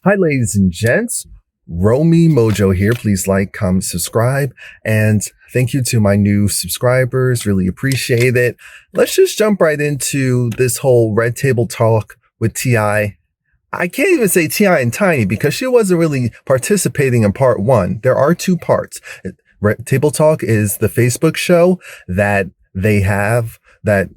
Hi, ladies and gents. Romie Mojo here. Please like, comment, subscribe. And thank you to my new subscribers. Really appreciate it. Let's just jump right into this whole Red Table Talk with T.I. I can't even say T.I. and Tiny because she wasn't really participating in part one. There are two parts. Red Table Talk is the Facebook show that they have that,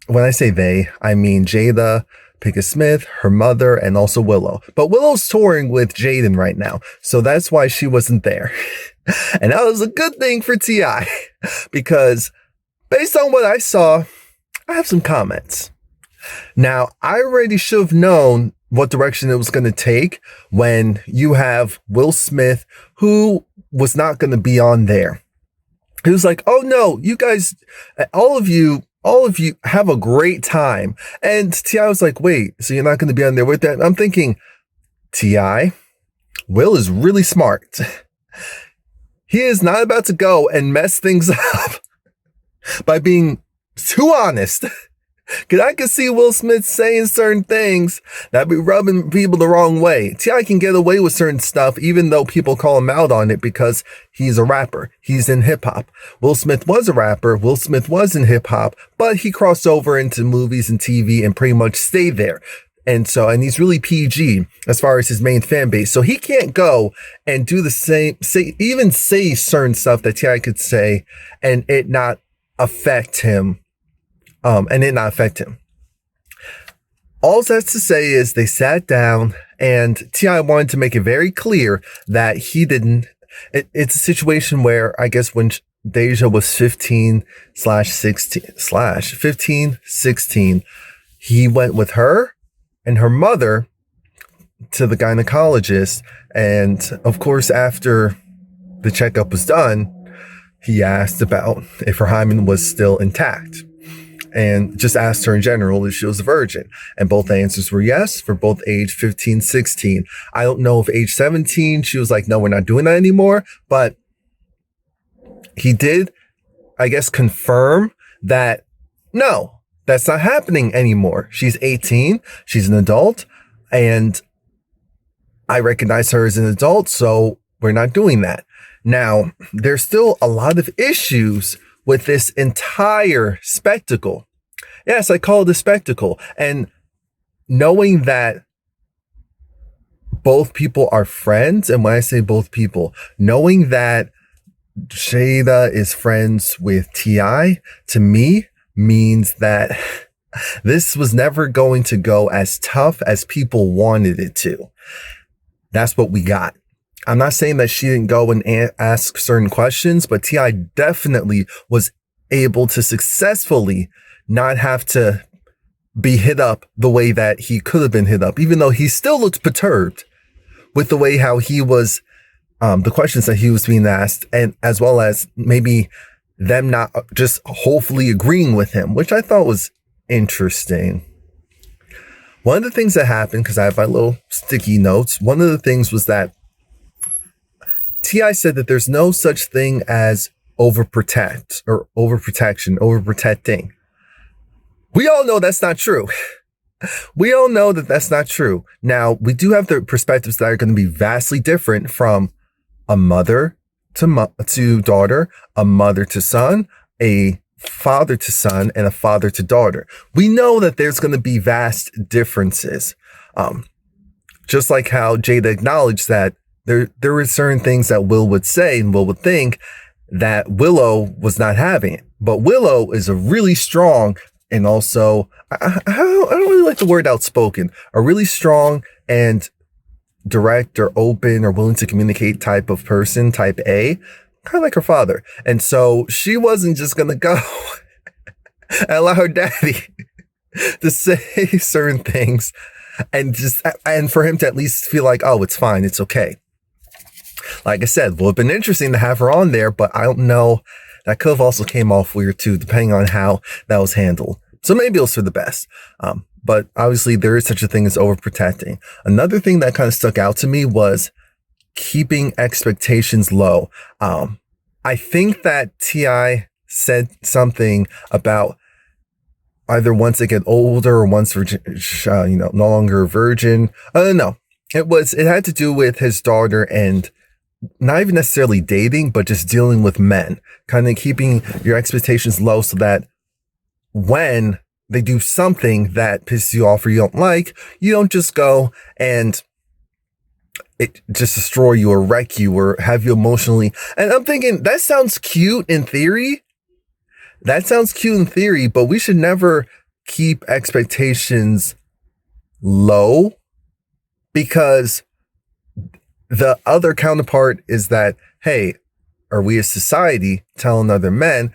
when I say they, I mean Jada Pinkett Smith, her mother, and also Willow. But Willow's touring with Jaden right now, so that's why she wasn't there. And that was a good thing for T.I. because based on what I saw, I have some comments. Now, I already should have known what direction it was going to take when you have Will Smith, who was not going to be on there. He was like, oh no, you guys, all of you have a great time. And T.I. was like, wait, so you're not going to be on there with that? I'm thinking, T.I., Will is really smart. He is not about to go and mess things up by being too honest. Because I can see Will Smith saying certain things that be rubbing people the wrong way. T.I. can get away with certain stuff, even though people call him out on it because he's a rapper. He's in hip hop. Will Smith was a rapper. Will Smith was in hip hop, but he crossed over into movies and TV and pretty much stayed there. And he's really PG as far as his main fan base. So he can't go and do the same, say certain stuff that T.I. could say and it not affect him. All that's to say is they sat down and T.I. wanted to make it very clear that he didn't. It's a situation where I guess when Deja was 15, 16, he went with her and her mother to the gynecologist. And of course, after the checkup was done, he asked about if her hymen was still intact. And just asked her in general if she was a virgin. And both answers were yes for both age 15, 16. I don't know if age 17, she was like, no, we're not doing that anymore. But he did, I guess, confirm that, no, that's not happening anymore. She's 18. She's an adult. And I recognize her as an adult. So we're not doing that. Now, there's still a lot of issues with this entire spectacle. Yes, I call it a spectacle. And knowing that both people are friends, and when I say both people, knowing that Jada is friends with T.I., to me, means that this was never going to go as tough as people wanted it to. That's what we got. I'm not saying that she didn't go and ask certain questions, but T.I. definitely was able to successfully not have to be hit up the way that he could have been hit up, even though he still looked perturbed with the way how he was, the questions that he was being asked, and as well as maybe them not just hopefully agreeing with him, which I thought was interesting. One of the things that happened, because I have my little sticky notes, one of the things was that T.I. said that there's no such thing as overprotecting. We all know that's not true. We all know that that's not true. Now, we do have the perspectives that are going to be vastly different from a mother to daughter, a mother to son, a father to son, and a father to daughter. We know that there's going to be vast differences. Just like how Jada acknowledged that there were certain things that Will would say and Will would think that Willow was not having it. But Willow is a really strong and also, I don't really like the word outspoken, a really strong and direct or open or willing to communicate type of person, type A, kind of like her father. And so she wasn't just going to go and allow her daddy to say certain things and for him to at least feel like, oh, it's fine, it's okay. Like I said, it would have been interesting to have her on there, but I don't know. That could have also came off weird too, depending on how that was handled. So maybe it was for the best. But obviously there is such a thing as overprotecting. Another thing that kind of stuck out to me was keeping expectations low. I think that T.I. said something about either once they get older or once no longer a virgin. I don't know. it had to do with his daughter and not even necessarily dating, but just dealing with men, kind of keeping your expectations low so that when they do something that pisses you off or you don't like, you don't just go and it just destroy you or wreck you or have you emotionally. And I'm thinking that sounds cute in theory. But we should never keep expectations low, because the other counterpart is that, hey, are we as society telling other men,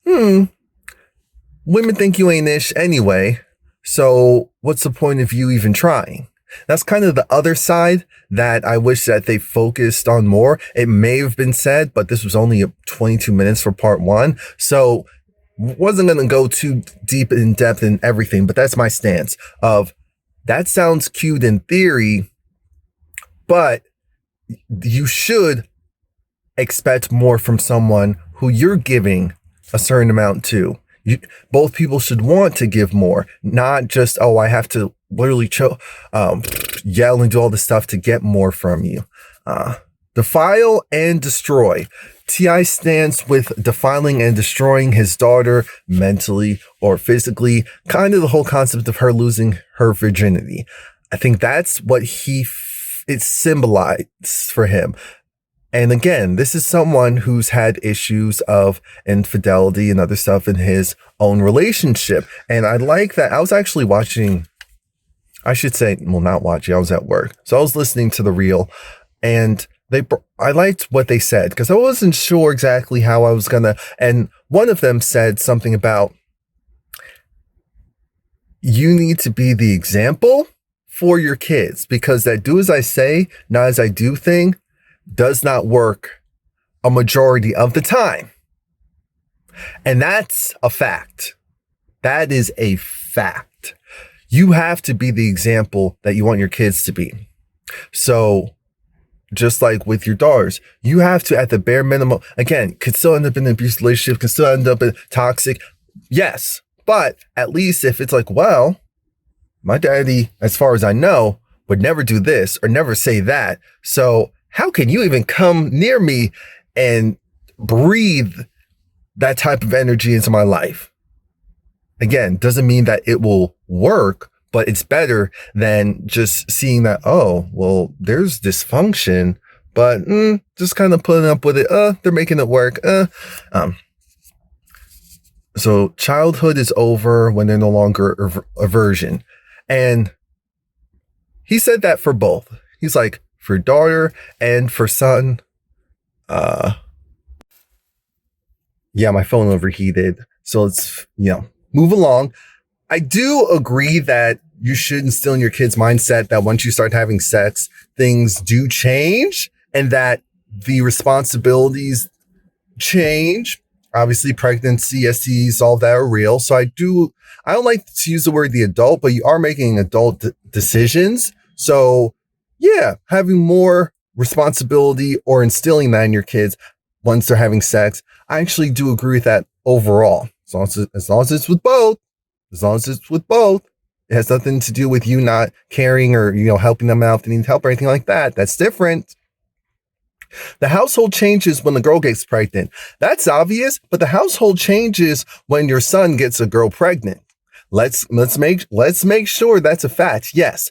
women think you ain't ish anyway, so what's the point of you even trying? That's kind of the other side that I wish that they focused on more. It may have been said, but this was only 22 minutes for part 1. So wasn't going to go too deep in depth in everything, but that's my stance of that sounds cute in theory, but you should expect more from someone who you're giving a certain amount to. Both people should want to give more, not just, oh, I have to literally yell and do all this stuff to get more from you. Defile and destroy. T.I. stands with defiling and destroying his daughter mentally or physically, kind of the whole concept of her losing her virginity. I think that's what it symbolized for him. And again, this is someone who's had issues of infidelity and other stuff in his own relationship. And I like that. I was actually watching, I should say, well, not watching, I was at work. So I was listening to the reel, and I liked what they said because I wasn't sure exactly how I was going to. And one of them said something about, you need to be the example for your kids, because that do as I say, not as I do thing does not work a majority of the time. And that's a fact. That is a fact. You have to be the example that you want your kids to be. So just like with your daughters, you have to, at the bare minimum, again, could still end up in an abusive relationship, could still end up in toxic. Yes. But at least if it's like, well, my daddy, as far as I know, would never do this or never say that. So how can you even come near me and breathe that type of energy into my life? Again, doesn't mean that it will work, but it's better than just seeing that, oh, well, there's dysfunction, but just kind of putting up with it. They're making it work. So childhood is over when they're no longer a virgin. And he said that for both. He's like, for daughter and for son. Yeah, my phone overheated. So let's, move along. I do agree that you should instill in your kids' mindset that once you start having sex, things do change and that the responsibilities change. Obviously, pregnancy, STDs, all that are real. So I don't like to use the word the adult, but you are making adult decisions. So yeah, having more responsibility or instilling that in your kids once they're having sex, I actually do agree with that overall. As long as it's with both. It has nothing to do with you not caring or, helping them out if they need help or anything like that. That's different. The household changes when the girl gets pregnant. That's obvious, but the household changes when your son gets a girl pregnant. Let's make sure that's a fact. Yes,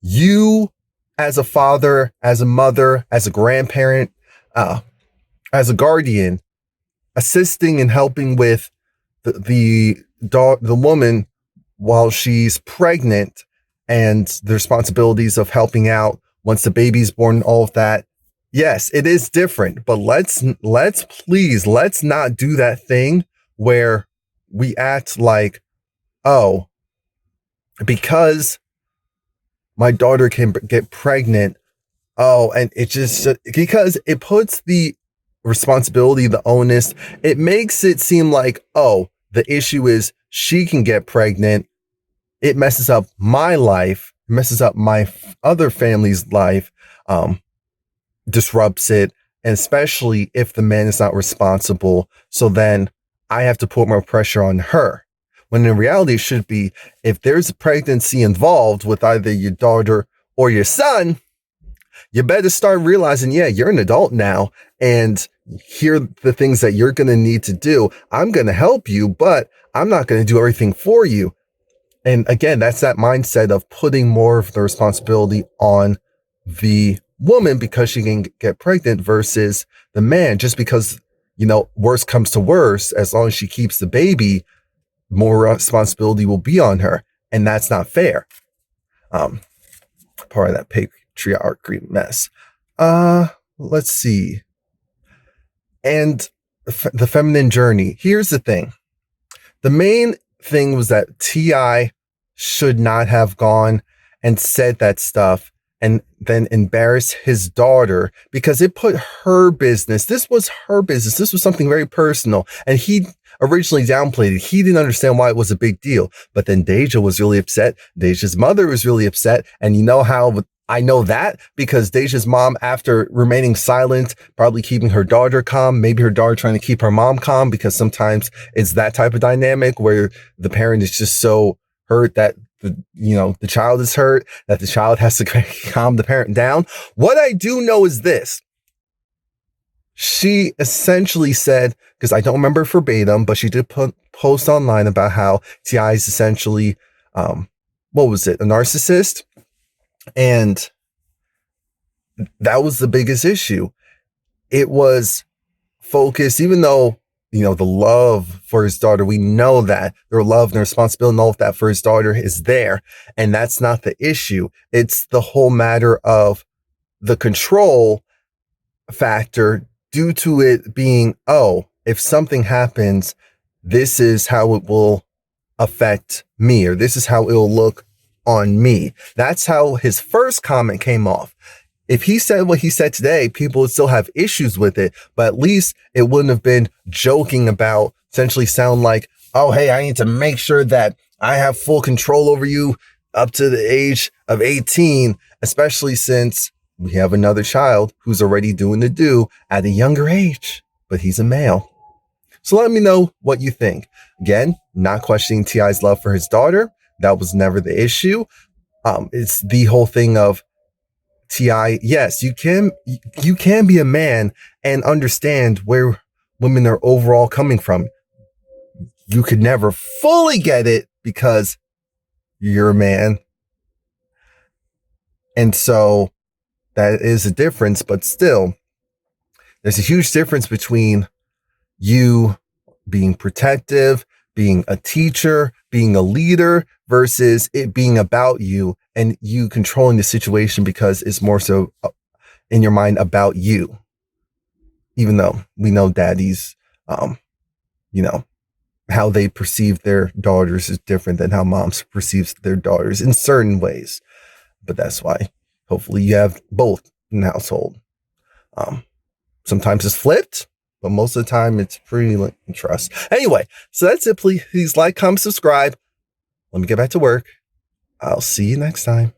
you as a father, as a mother, as a grandparent, as a guardian, assisting and helping with the woman while she's pregnant and the responsibilities of helping out once the baby's born, all of that. Yes, it is different, but let's not do that thing where we act like, oh, because my daughter can get pregnant. Oh, and it just, because it puts the responsibility, the onus, it makes it seem like, oh, the issue is she can get pregnant. It messes up my life, messes up my other family's life, disrupts it. And especially if the man is not responsible. So then I have to put more pressure on her. When in reality, it should be, if there's a pregnancy involved with either your daughter or your son, you better start realizing, yeah, you're an adult now, and here are the things that you're going to need to do. I'm going to help you, but I'm not going to do everything for you. And again, that's that mindset of putting more of the responsibility on the woman because she can get pregnant versus the man, just because, worst comes to worst, as long as she keeps the baby, more responsibility will be on her. And that's not fair. Part of that patriarchy mess. Let's see. And the feminine journey. Here's the thing. The main thing was that T.I. should not have gone and said that stuff and then embarrass his daughter, because it put her business. This was her business. This was something very personal. And he originally downplayed it. He didn't understand why it was a big deal. But then Deja was really upset. Deja's mother was really upset. And you know how I know that? Because Deja's mom, after remaining silent, probably keeping her daughter calm, maybe her daughter trying to keep her mom calm, because sometimes it's that type of dynamic where the parent is just so hurt that the child is hurt, that the child has to calm the parent down. What I do know is this. She essentially said, because I don't remember verbatim, but she did post online about how T.I. is essentially, a narcissist? And that was the biggest issue. It was focused, even though, the love for his daughter, we know that their love and their responsibility and all of that for his daughter is there. And that's not the issue. It's the whole matter of the control factor due to it being, if something happens, this is how it will affect me, or this is how it will look on me. That's how his first comment came off. If he said what he said today, people would still have issues with it, but at least it wouldn't have been joking about, essentially sound like, oh, hey, I need to make sure that I have full control over you up to the age of 18, especially since we have another child who's already doing the do at a younger age, but he's a male. So let me know what you think. Again, not questioning T.I.'s love for his daughter. That was never the issue. It's the whole thing of T.I. Yes, you can be a man and understand where women are overall coming from. You could never fully get it because you're a man. And so that is a difference, but still, there's a huge difference between you being protective, being a teacher, being a leader, versus it being about you and you controlling the situation because it's more so in your mind about you. Even though we know daddies, how they perceive their daughters is different than how moms perceives their daughters in certain ways. But that's why hopefully you have both in the household. Sometimes it's flipped, but most of the time it's pretty trust. Anyway, so that's it. Please like, comment, subscribe. Let me get back to work. I'll see you next time.